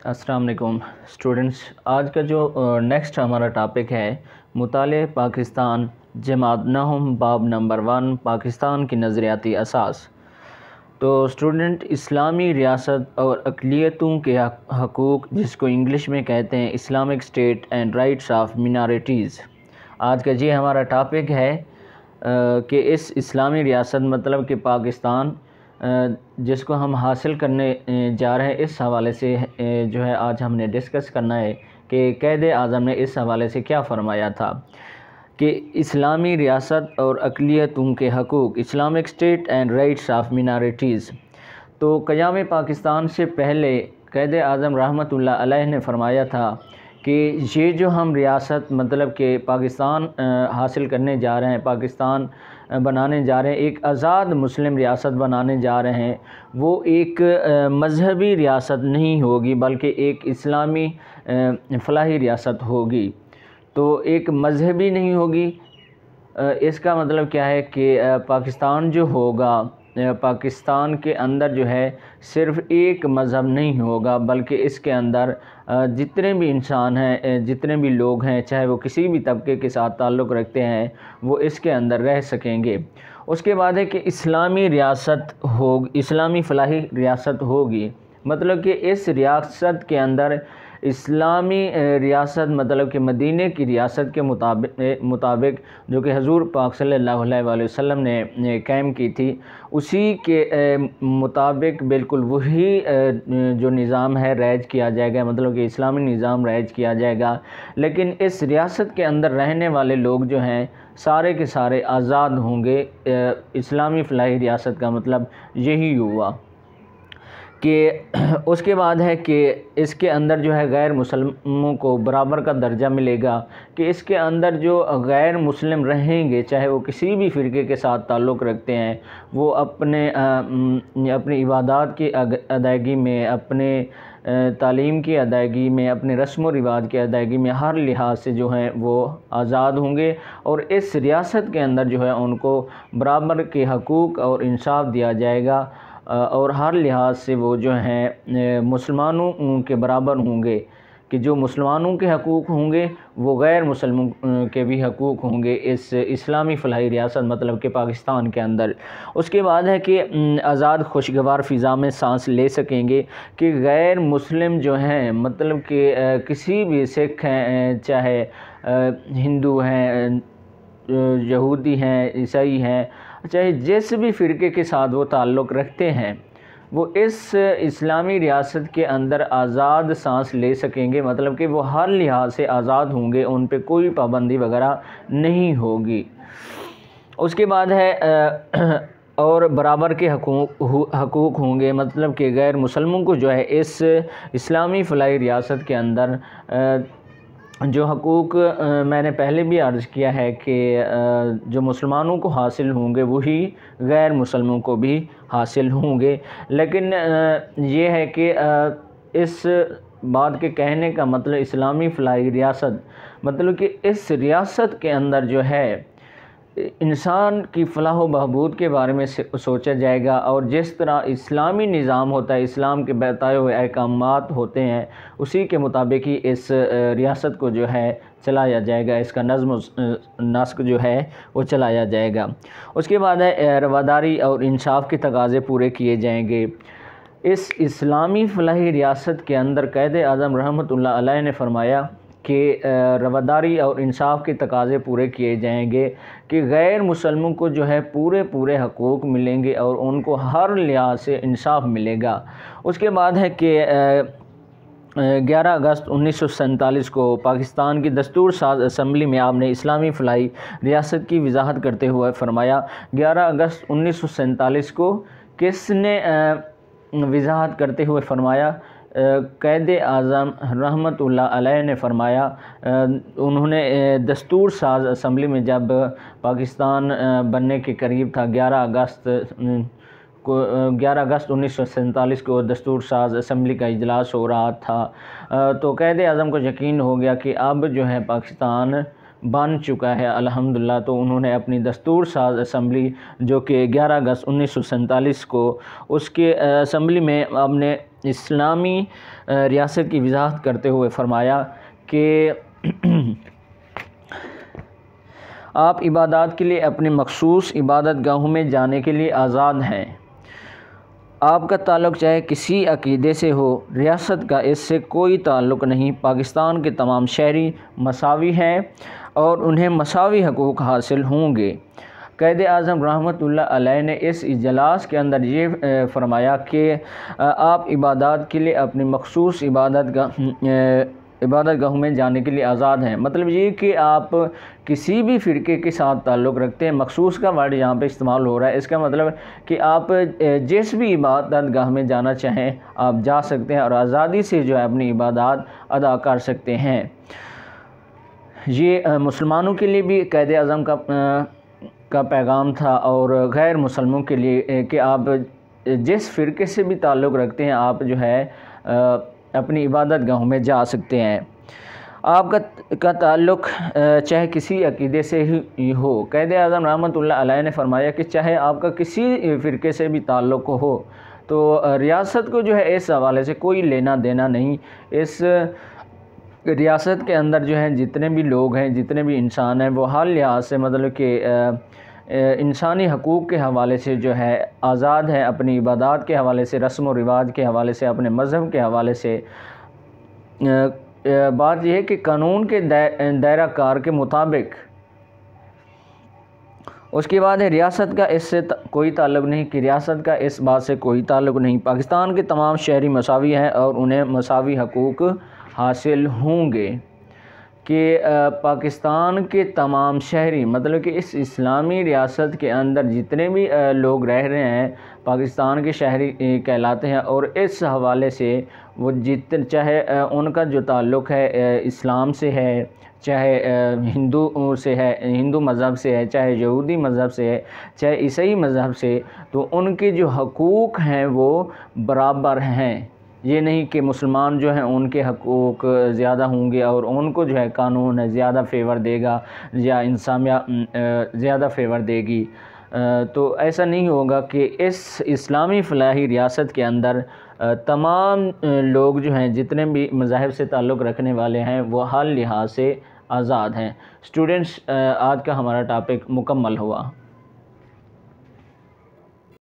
السلام علیکم اسٹوڈنٹس، آج کا جو نیکسٹ ہمارا ٹاپک ہے مطالعہ پاکستان جماعت نہم باب نمبر 1 پاکستان کی نظریاتی اساس۔ تو اسٹوڈنٹ، اسلامی ریاست اور اقلیتوں کے حقوق، جس کو انگلش میں کہتے ہیں Islamic state and rights of minorities, آج کا یہ ہمارا ٹاپک ہے کہ اس اسلامی ریاست مطلب کہ پاکستان جس کو ہم حاصل کرنے جا رہے ہیں، اس حوالے سے جو ہے آج ہم نے ڈسکس کرنا ہے کہ قائد اعظم نے اس حوالے سے کیا فرمایا تھا کہ اسلامی ریاست اور اقلیتوں کے حقوق، Islamic state and rights of minorities. تو قیام پاکستان سے پہلے قائد اعظم رحمۃ اللہ علیہ نے فرمایا تھا کہ یہ جو ہم ریاست مطلب کہ پاکستان حاصل کرنے جا رہے ہیں، پاکستان بنانے جا رہے ہیں، ایک آزاد مسلم ریاست بنانے جا رہے ہیں، وہ ایک مذہبی ریاست نہیں ہوگی بلکہ ایک اسلامی فلاحی ریاست ہوگی۔ تو ایک مذہبی نہیں ہوگی، اس کا مطلب کیا ہے کہ پاکستان جو ہوگا، پاکستان کے اندر جو ہے صرف ایک مذہب نہیں ہوگا بلکہ اس کے اندر جتنے بھی انسان ہیں، جتنے بھی لوگ ہیں، چاہے وہ کسی بھی طبقے کے ساتھ تعلق رکھتے ہیں، وہ اس کے اندر رہ سکیں گے۔ اس کے بعد ہے کہ اسلامی ریاست اسلامی فلاحی ریاست ہوگی، مطلب کہ اس ریاست کے اندر اسلامی ریاست مطلب کہ مدینہ کی ریاست کے مطابق جو کہ حضور پاک صلی اللہ علیہ وآلہ وسلم نے قائم کی تھی، اسی کے مطابق بالکل وہی جو نظام ہے رائج کیا جائے گا، مطلب کہ اسلامی نظام رائج کیا جائے گا۔ لیکن اس ریاست کے اندر رہنے والے لوگ جو ہیں سارے کے سارے آزاد ہوں گے۔ اسلامی فلاحی ریاست کا مطلب یہی ہوا کہ اس کے بعد ہے کہ اس کے اندر جو ہے غیر مسلموں کو برابر کا درجہ ملے گا، کہ اس کے اندر جو غیر مسلم رہیں گے، چاہے وہ کسی بھی فرقے کے ساتھ تعلق رکھتے ہیں، وہ اپنی عبادات کی ادائیگی میں، اپنے تعلیم کی ادائیگی میں، اپنے رسم و رواج کی ادائیگی میں ہر لحاظ سے جو ہیں وہ آزاد ہوں گے، اور اس ریاست کے اندر جو ہے ان کو برابر کے حقوق اور انصاف دیا جائے گا، اور ہر لحاظ سے وہ جو ہیں مسلمانوں کے برابر ہوں گے، کہ جو مسلمانوں کے حقوق ہوں گے وہ غیر مسلموں کے بھی حقوق ہوں گے اس اسلامی فلاحی ریاست مطلب کہ پاکستان کے اندر۔ اس کے بعد ہے کہ آزاد خوشگوار فضا میں سانس لے سکیں گے، کہ غیر مسلم جو ہیں مطلب کہ کسی بھی سکھ ہیں، چاہے ہندو ہیں، یہودی ہیں، عیسائی ہیں، چاہے جس بھی فرقے کے ساتھ وہ تعلق رکھتے ہیں، وہ اس اسلامی ریاست کے اندر آزاد سانس لے سکیں گے، مطلب کہ وہ ہر لحاظ سے آزاد ہوں گے، ان پہ کوئی پابندی وغیرہ نہیں ہوگی۔ اس کے بعد ہے اور برابر کے حقوق ہوں گے، مطلب کہ غیر مسلموں کو جو ہے اس اسلامی فلاحی ریاست کے اندر جو حقوق میں نے پہلے بھی عرض کیا ہے کہ جو مسلمانوں کو حاصل ہوں گے وہی غیر مسلموں کو بھی حاصل ہوں گے۔ لیکن یہ ہے کہ اس بات کے کہنے کا مطلب اسلامی فلاحی ریاست مطلب کہ اس ریاست کے اندر جو ہے انسان کی فلاح و بہبود کے بارے میں سوچا جائے گا، اور جس طرح اسلامی نظام ہوتا ہے، اسلام کے بتائے ہوئے احکامات ہوتے ہیں، اسی کے مطابق ہی اس ریاست کو جو ہے چلایا جائے گا، اس کا نظم و نسق جو ہے وہ چلایا جائے گا۔ اس کے بعد ہے رواداری اور انصاف کے تقاضے پورے کیے جائیں گے۔ اس اسلامی فلاحی ریاست کے اندر قائد اعظم رحمۃ اللہ علیہ نے فرمایا کہ رواداری اور انصاف کے تقاضے پورے کیے جائیں گے، کہ غیر مسلموں کو جو ہے پورے حقوق ملیں گے اور ان کو ہر لحاظ سے انصاف ملے گا۔ اس کے بعد ہے کہ 11 اگست 1947 کو پاکستان کی دستور ساز اسمبلی میں آپ نے اسلامی فلاحی ریاست کی وضاحت کرتے ہوئے فرمایا، 11 اگست 1947 کو کس نے وضاحت کرتے ہوئے فرمایا؟ قائد اعظم رحمۃ اللہ علیہ نے فرمایا۔ انہوں نے دستور ساز اسمبلی میں جب پاکستان بننے کے قریب تھا، 11 اگست 1947 کو دستور ساز اسمبلی کا اجلاس ہو رہا تھا، تو قائد اعظم کو یقین ہو گیا کہ اب جو ہے پاکستان بن چکا ہے الحمدللہ۔ تو انہوں نے اپنی دستور ساز اسمبلی جو کہ 11 اگست 1947 کو اس کے اسمبلی میں آپ نے اسلامی ریاست کی وضاحت کرتے ہوئے فرمایا کہ آپ عبادات کے لیے اپنے مخصوص عبادت گاہوں میں جانے کے لیے آزاد ہیں۔ آپ کا تعلق چاہے کسی عقیدے سے ہو، ریاست کا اس سے کوئی تعلق نہیں۔ پاکستان کے تمام شہری مساوی ہیں اور انہیں مساوی حقوق حاصل ہوں گے۔ قائد اعظم رحمۃ اللہ علیہ نے اس اجلاس کے اندر یہ فرمایا کہ آپ عبادات کے لیے اپنی مخصوص عبادت گاہوں میں جانے کے لیے آزاد ہیں۔ مطلب یہ کہ آپ کسی بھی فرقے کے ساتھ تعلق رکھتے ہیں، مخصوص کا ورڈ یہاں پہ استعمال ہو رہا ہے، اس کا مطلب کہ آپ جس بھی عبادت گاہ میں جانا چاہیں آپ جا سکتے ہیں اور آزادی سے جو ہے اپنی عبادات ادا کر سکتے ہیں۔ یہ مسلمانوں کے لیے بھی قائد اعظم کا پیغام تھا اور غیر مسلموں کے لیے کہ آپ جس فرقے سے بھی تعلق رکھتے ہیں آپ جو ہے اپنی عبادت گاہوں میں جا سکتے ہیں۔ آپ کا تعلق چاہے کسی عقیدے سے ہی ہو۔ قائد اعظم رحمۃ اللہ علیہ نے فرمایا کہ چاہے آپ کا کسی فرقے سے بھی تعلق ہو تو ریاست کو جو ہے اس حوالے سے کوئی لینا دینا نہیں۔ اس ریاست کے اندر جو ہے جتنے بھی لوگ ہیں، جتنے بھی انسان ہیں، وہ ہر لحاظ سے مطلب کہ انسانی حقوق کے حوالے سے جو ہے آزاد ہے، اپنی عبادات کے حوالے سے، رسم و رواج کے حوالے سے، اپنے مذہب کے حوالے سے۔ بات یہ ہے کہ قانون کے دائرہ کار کے مطابق اس کے بعد ہے ریاست کا اس سے کوئی تعلق نہیں، کہ ریاست کا اس بات سے کوئی تعلق نہیں۔ پاکستان کے تمام شہری مساوی ہیں اور انہیں مساوی حقوق حاصل ہوں گے، کہ پاکستان کے تمام شہری مطلب کہ اس اسلامی ریاست کے اندر جتنے بھی لوگ رہ رہے ہیں پاکستان کے شہری کہلاتے ہیں، اور اس حوالے سے وہ چاہے ان کا جو تعلق ہے اسلام سے ہے، چاہے ہندو مذہب سے ہے، چاہے یہودی مذہب سے ہے، چاہے عیسائی مذہب سے، تو ان کے جو حقوق ہیں وہ برابر ہیں۔ یہ نہیں کہ مسلمان جو ہیں ان کے حقوق زیادہ ہوں گے اور ان کو جو ہے قانون زیادہ فیور دے گا یا انسانیہ زیادہ فیور دے گی، تو ایسا نہیں ہوگا۔ کہ اس اسلامی فلاحی ریاست کے اندر تمام لوگ جو ہیں جتنے بھی مذاہب سے تعلق رکھنے والے ہیں وہ ہر لحاظ سے آزاد ہیں۔ اسٹوڈنٹس، آج کا ہمارا ٹاپک مکمل ہوا۔